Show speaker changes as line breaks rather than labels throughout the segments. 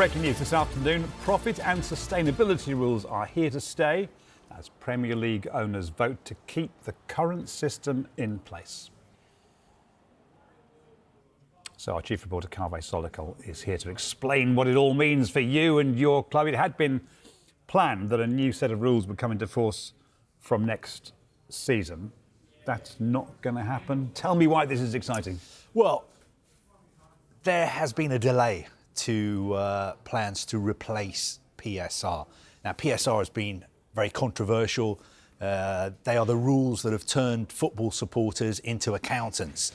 breaking news this afternoon. Profit and sustainability rules are here to stay as Premier League owners vote to keep the current system in place. So our chief reporter, Kaveh Solokol, is here to explain what it all means for you and your club. It had been planned that a new set of rules would come into force from next season. That's not going to happen. Tell me why this is exciting.
Well, there has been a delay to plans to replace PSR. Now, PSR has been very controversial. They are the rules that have turned football supporters into accountants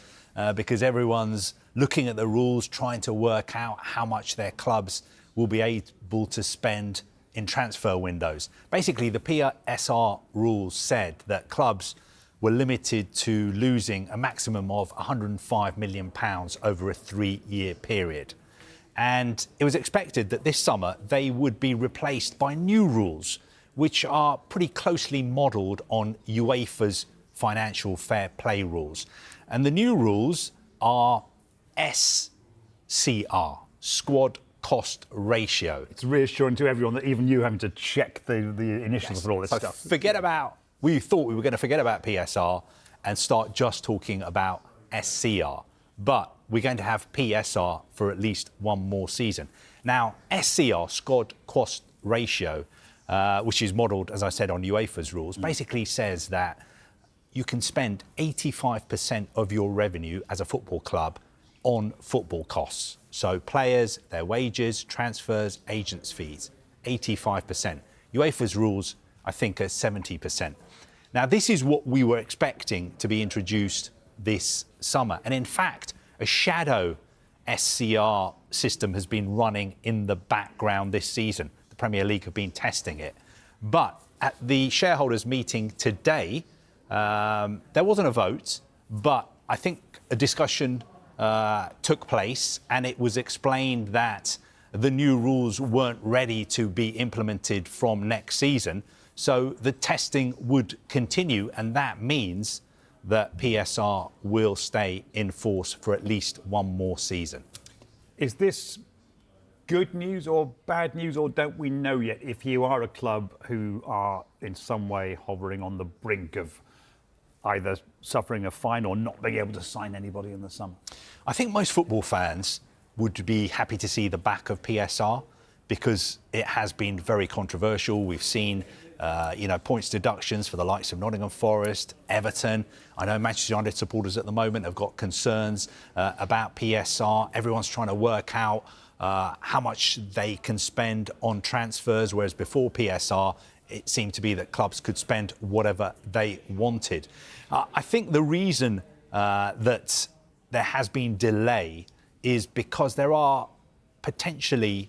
because everyone's looking at the rules, trying to work out how much their clubs will be able to spend in transfer windows. Basically, the PSR rules said that clubs were limited to losing a maximum of £105 million over a 3-year period. And it was expected that this summer they would be replaced by new rules, which are pretty closely modelled on UEFA's financial fair play rules. And the new rules are SCR, Squad Cost Ratio.
It's reassuring to everyone that even you having to check the initials for all this stuff.
We thought we were going to forget about PSR and start just talking about SCR. But we're going to have PSR for at least one more season. Now, SCR, Squad Cost Ratio, which is modelled, as I said, on UEFA's rules, basically says that you can spend 85% of your revenue as a football club on football costs. So players, their wages, transfers, agents' fees, 85%. UEFA's rules, I think, are 70%. Now, this is what we were expecting to be introduced this summer. And in fact, a shadow SCR system has been running in the background this season. The Premier League have been testing it. But at the shareholders meeting today, there wasn't a vote, but I think a discussion took place, and it was explained that the new rules weren't ready to be implemented from next season. So the testing would continue, and that means that PSR will stay in force for at least one more season.
Is this good news or bad news, or don't we know yet if you are a club who are in some way hovering on the brink of either suffering a fine or not being able to sign anybody in the summer?
I think most football fans would be happy to see the back of PSR because it has been very controversial. We've seen points deductions for the likes of Nottingham Forest, Everton. I know Manchester United supporters at the moment have got concerns about PSR. Everyone's trying to work out how much they can spend on transfers, whereas before PSR, it seemed to be that clubs could spend whatever they wanted. I think the reason that there has been delay is because there are potentially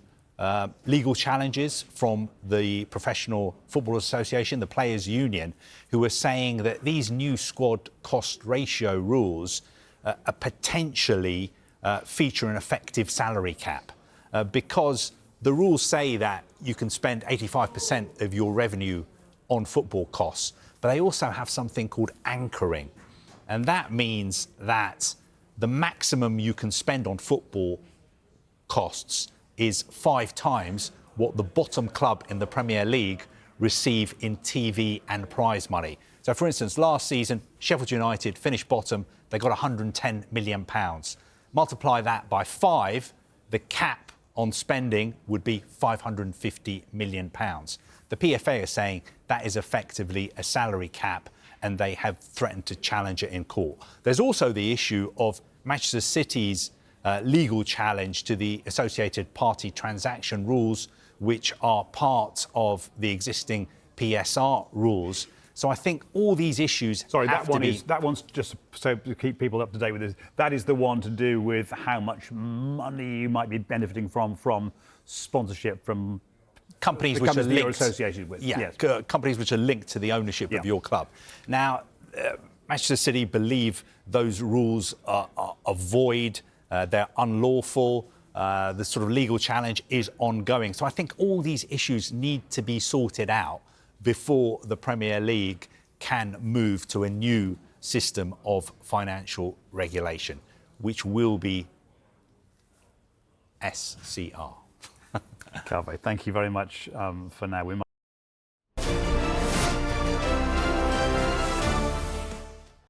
legal challenges from the Professional Football Association, the Players' Union, who are saying that these new squad cost ratio rules potentially feature an effective salary cap because the rules say that you can spend 85% of your revenue on football costs, but they also have something called anchoring. And that means that the maximum you can spend on football costs is 5 times what the bottom club in the Premier League receive in TV and prize money. So, for instance, last season, Sheffield United finished bottom. They got £110 million. Multiply that by 5, the cap on spending would be £550 million. The PFA is saying that is effectively a salary cap, and they have threatened to challenge it in court. There's also the issue of Manchester City's legal challenge to the associated party transaction rules, which are part of the existing PSR rules. So I think all these issues
that one's just so to keep people up to date with this. That is the one to do with how much money you might be benefiting from sponsorship from
companies which are linked,
associated with.
Yes. Companies which are linked to the ownership of your club. Now, Manchester City believe those rules are void. They're unlawful. The sort of legal challenge is ongoing. So I think all these issues need to be sorted out before the Premier League can move to a new system of financial regulation, which will be SCR.
Carve, thank you very much for now. We might